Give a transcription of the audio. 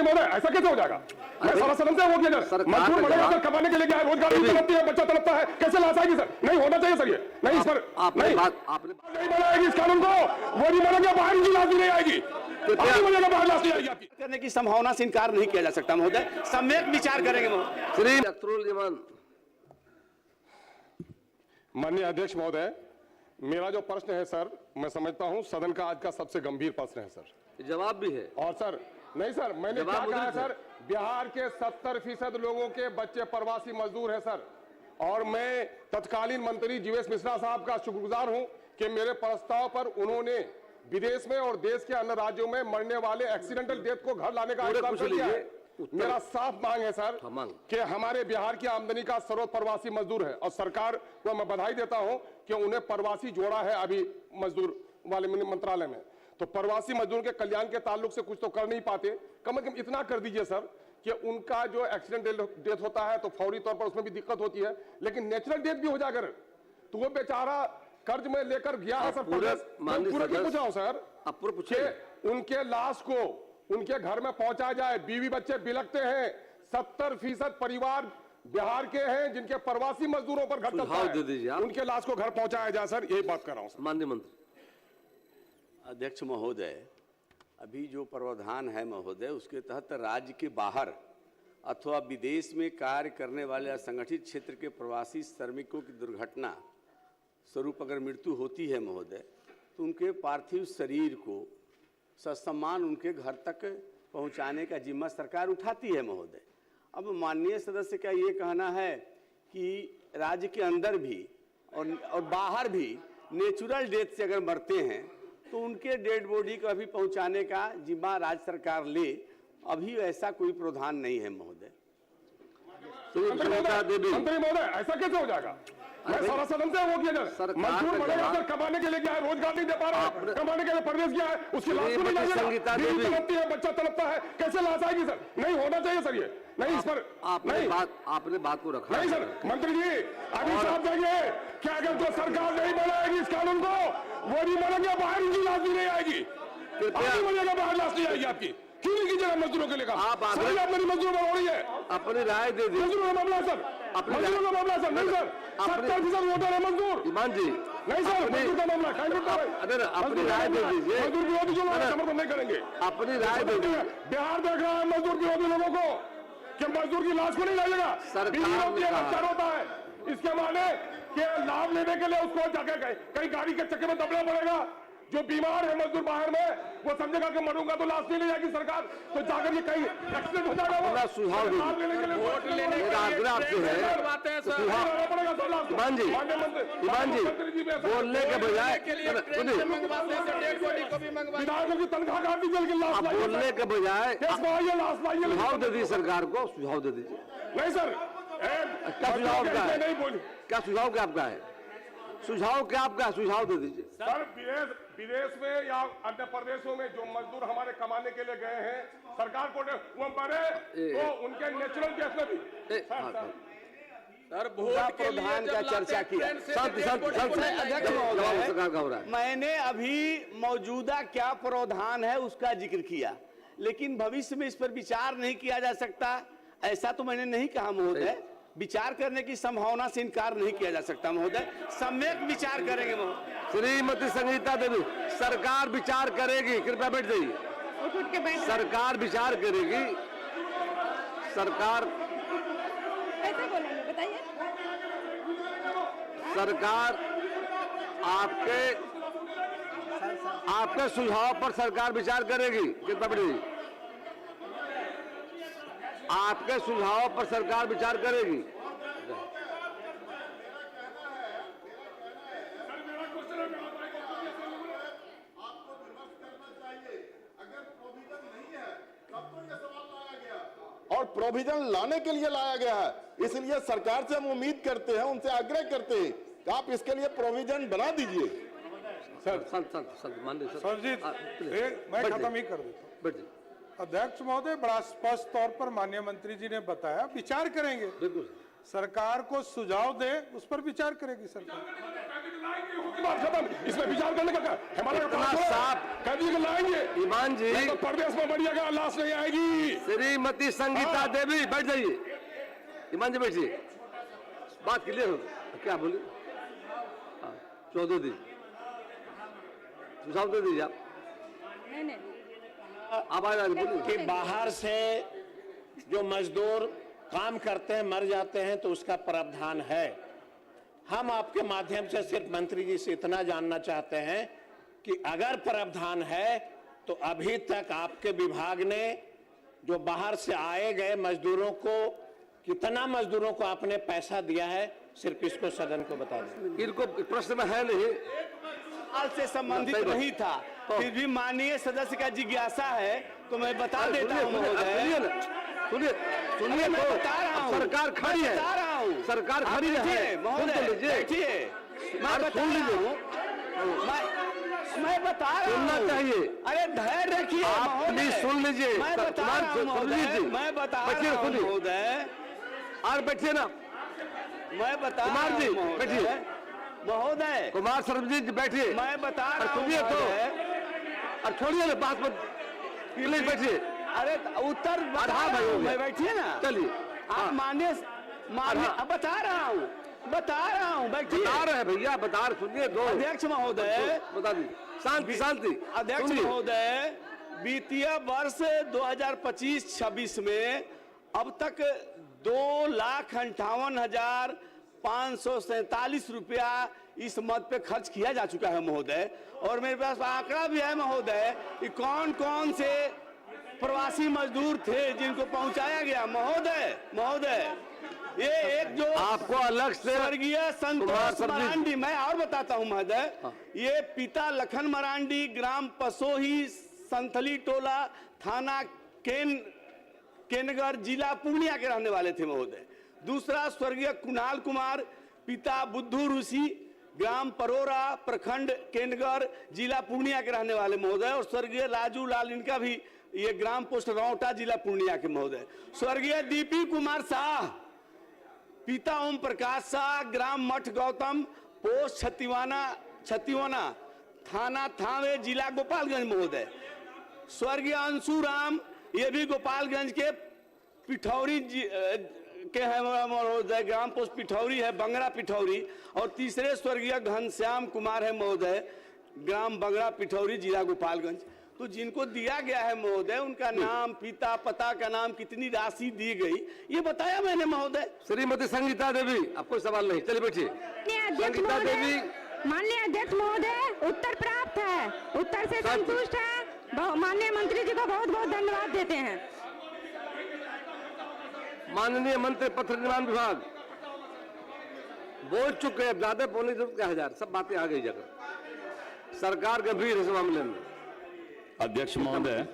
महोदय ऐसा कैसे हो जाएगा? मैं सारा सदन से वो किया सर, मजदूर बढ़ेगा सर, कमाने के लिए क्या रोजगार तड़पती है, बच्चा तड़पता है, कैसे लाश आएगी सर? नहीं होना चाहिए सर, ये नहीं इस पर नहीं बनाएगी इस कानून को, वो नहीं बनेगा, बाहर की लाश नहीं आएगी, बनेगा बाहर लाश नहीं आएगी आपकी। करने की संभावना से इनकार नहीं किया जा सकता महोदय, सम्यक विचार करेंगे महोदय। माननीय अध्यक्ष महोदय, मेरा जो प्रश्न है सर, मैं समझता हूं सदन का आज का सबसे गंभीर प्रश्न है सर। जवाब भी है। और सर नहीं सर, मैंने क्या कहा है सर, बिहार के 70% लोगों के बच्चे प्रवासी मजदूर हैं सर, और मैं तत्कालीन मंत्री जीवेश मिश्रा साहब का शुक्रगुजार हूं कि मेरे प्रस्ताव पर उन्होंने विदेश में और देश के अन्य राज्यों में मरने वाले एक्सीडेंटल डेथ को घर लाने का इंतजाम किया है। मेरा साफ मांग है सर कि हमारे बिहार की आमदनी का स्रोत प्रवासी मजदूर है, और सरकार को मैं बधाई देता हूं कि उन्हें प्रवासी जोड़ा है अभी मजदूर वाले मंत्रालय में। तो प्रवासी मजदूरों के कल्याण के ताल्लुक से कुछ तो कर नहीं पाते, कम से कम इतना कर दीजिए सर कि उनका जो एक्सीडेंट डेथ होता है तो फौरी तौर पर उसमें भी दिक्कत होती है, लेकिन नेचुरल डेथ भी हो जाकर तो वो बेचारा कर्ज में लेकर गया है सर, पूरा पूछा सर, उनके लाश को उनके घर में पहुंचाया जाए। बीवी बच्चे बिलखते हैं, 70% परिवार बिहार के हैं जिनके प्रवासी मजदूरों पर घर चलता है, उनके लाश को घर पहुंचाया जाए सर, यही बात कर रहा हूं। माननीय मंत्री। अध्यक्ष महोदय, अभी जो प्रावधान है महोदय, उसके तहत राज्य के बाहर अथवा विदेश में कार्य करने वाले असंगठित क्षेत्र के प्रवासी श्रमिकों की दुर्घटना स्वरूप अगर मृत्यु होती है महोदय, तो उनके पार्थिव शरीर को ससम्मान उनके घर तक पहुंचाने का जिम्मा सरकार उठाती है महोदय। अब माननीय सदस्य का ये कहना है कि राज्य के अंदर भी और बाहर भी नेचुरल डेथ से अगर मरते हैं तो उनके डेड बॉडी को अभी पहुंचाने का जिम्मा राज्य सरकार ले, अभी ऐसा कोई प्रावधान नहीं है महोदय। मंत्री महोदय ऐसा कैसे हो जाएगा? मैं सारा सदन से वो किया सर, मजदूर बढ़ेगा सर, कमाने के लिए क्या है, रोजगार नहीं दे पा रहा है, कमाने के लिए परदेश गया है, उसकी लाश को नहीं जाएगा, बीवी तड़पती है, बच्चा तड़पता है, कैसे लाश आएगी सर? नहीं होना चाहिए सर, ये नहीं इस पर आपने बात को रखा नहीं सर। मंत्री जी अभी साहब जाइए, क्या अगर जो सरकार नहीं बनाएगी इस कानून को, वो नहीं बनेगा, बाहर की लाश भी नहीं आएगी, बनेगा बाहर लाश नहीं आएगी आपकी। क्यों नहीं कीजिएगा मजदूरों के लिए काम? आप मेरी मजदूरों पर हो रही है, अपनी राय दे दी। मजदूरों का मामला सर, मजदूरों का मामला सर, नहीं सर 70% वोटर है मजदूर। ईमान जी नहीं सर, मजदूर का मामला अगर अपनी राय दे दीजिए, मजदूर विरोधी जो लोग समर्थन नहीं करेंगे, अपनी राय दे दीजिए। बिहार देख रहा है मजदूर विरोधी लोगों को कि मजदूर की लाश को नहीं लाइएगा, सरकार होता है, इसके माने कि लाभ लेने के लिए उसको जाके कहीं गाड़ी के चक्कर में दबना पड़ेगा। जो बीमार है मजदूर बाहर में, वो समझेगा कि मरूंगा तो लाश नहीं ले जाएगी सरकार, तो जाकर के कहीं एक्सीडेंट हो जाएगा। वो सुझाव लेने के लिए वोट लेने के लिए आग्रह आपसे है ईमान जी बोलने के बजाय विधायकों की तनख्वाह काट दीजिए, लेकिन लाश बोलने के बजाय सुझाव दे दीजिए सरकार को, सुझाव दे दीजिए। नहीं सर, क्या सुझाव क्या है? क्या सुझाव क्या आपका है? सुझाव क्या आपका? सुझाव दे दीजिए सर। विदेश में या अन्य प्रदेशों में जो मजदूर हमारे कमाने के लिए गए हैं, सरकार को वो मरे तो उनके नेचुरल डेथ में भी सर वोट के लिए का चर्चा किया, मैंने अभी मौजूदा क्या प्रावधान है उसका जिक्र किया, लेकिन भविष्य में इस पर विचार नहीं किया जा सकता ऐसा तो मैंने नहीं कहा महोदय। विचार करने की संभावना से इनकार नहीं किया जा सकता महोदय, सम्यक विचार करेंगे महोदय। श्रीमती संगीता देवी, सरकार विचार करेगी, कृपया बैठ जाइए। सरकार विचार करेगी, सरकार कैसे बोलेंगे बताइए? सरकार आपके सुझाव पर सरकार विचार करेगी, कृपया बैठ जाइए। आपके सुझाव पर सरकार विचार करेगी। और प्रोविजन लाने के लिए लाया गया है, इसलिए सरकार से हम उम्मीद करते हैं, उनसे आग्रह करते हैं कि आप इसके लिए प्रोविजन बना दीजिए। सर जी मैं खत्म ही कर देता हूँ। अध्यक्ष महोदय, बड़ा स्पष्ट तौर पर माननीय मंत्री जी ने बताया विचार करेंगे, सरकार को सुझाव दे, उस पर विचार करेगी सरकार। बात खत्म, इसमें विचार करने का हमारा साफ कह दिए लाएंगे। ईमान जी, तो प्रदेश में बढ़िएगा, लाश नहीं आएगी। श्रीमती संगीता देवी बैठ जाइए। ईमान जी बैठिए, बात क्लियर हो। क्या बोले? 14 दिन सुझाव दे दीजिए आप। नहीं आप आए बोलिए कि बाहर से जो मजदूर काम करते हैं मर जाते हैं तो उसका प्रावधान है। हम आपके माध्यम से सिर्फ मंत्री जी से इतना जानना चाहते हैं कि अगर प्रावधान है तो अभी तक आपके विभाग ने जो बाहर से आए गए मजदूरों को कितना मजदूरों को आपने पैसा दिया है, सिर्फ इसको सदन को बता दें। इनको प्रश्न में है नहीं, हाल से संबंधित नहीं था, फिर भी माननीय सदस्य का जिज्ञासा है तो मैं बता देता हूं महोदय। सुनिए सुनिए, मैं बता रहा हूं, सरकार खड़ी है, बता रहा हूं, सरकार खड़ी है महोदय, बैठिए, मैं बता रहा हूं, मैं बता रहा हूं, सुनना चाहिए। अरे धैर्य रखिए आप प्लीज सुन लीजिए। मैं बता रहा हूं महोदय, मैं बता रहा हूं महोदय, और बैठिए ना, मैं बता रहा कुमार जी हूं बैठिए, महोदय, कुमार सर्वजीत जी बैठिए, मैं बता रहा हूं सुनिए तो, और छोड़िए ना बात मत, प्लीज बैठिए। अरे उत्तर बता रहा हूं मैं, बैठिए ना, चलिए। आप मान्य बता रहा हूं बैठिए। बता रहे हैं भैया, बता रहे, सुनिए दो। अध्यक्ष महोदय, बता दीजिए, शांति शांति। अध्यक्ष महोदय, वित्तीय वर्ष 2025-26 में अब तक 2,58,547 रुपया इस मद पे खर्च किया जा चुका है महोदय। और मेरे पास आंकड़ा भी है महोदय कि कौन कौन से प्रवासी मजदूर थे जिनको पहुंचाया गया। महोदय ये एक जो आपको अलग से स्वर्गीय संतोष मरांडी, मैं और बताता हूं महोदय, ये पिता लखन मरांडी, ग्राम पसोही, संथली टोला, थाना केनगर, जिला पूर्णिया के रहने वाले थे महोदय। दूसरा स्वर्गीय कुणाल कुमार, पिता बुद्धू ऋषि, ग्राम परोरा, प्रखंड केनगर, जिला पूर्णिया के रहने वाले महोदय। और स्वर्गीय राजू लाल, इनका भी ये ग्राम पोस्ट रौटा, जिला पूर्णिया के महोदय। स्वर्गीय दीपी कुमार शाह, पिता ओम प्रकाश शाह, ग्राम मठ गौतम, पोस्ट छतिवाना, थाना थावे, जिला गोपालगंज महोदय। स्वर्गीय अंशु राम, ये भी गोपालगंज के पिठौरी के है महोदय, ग्राम पोस्ट पिठौरी है, बंगरा पिठौरी। और तीसरे स्वर्गीय घनश्याम कुमार है महोदय, ग्राम बंगरा पिठौरी, जिला गोपालगंज। तो जिनको दिया गया है महोदय, उनका नाम, पिता, पता का नाम, कितनी राशि दी गई, ये बताया मैंने महोदय। श्रीमती संगीता देवी, आपको सवाल नहीं, चलिए बैठिए। संगीता देवी, माननीय अध्यक्ष महोदय, उत्तर प्राप्त है, उत्तर से संतुष्ट है। माननीय मंत्री जी को बहुत बहुत धन्यवाद देते हैं। माननीय मंत्री पत्र निर्माण विभाग बोल चुके हैं, ज्यादा बोलने की जरूरत क्या है, सब बातें आ गई जगह। सरकार गंभीर है इस मामले में। अध्यक्ष महोदय,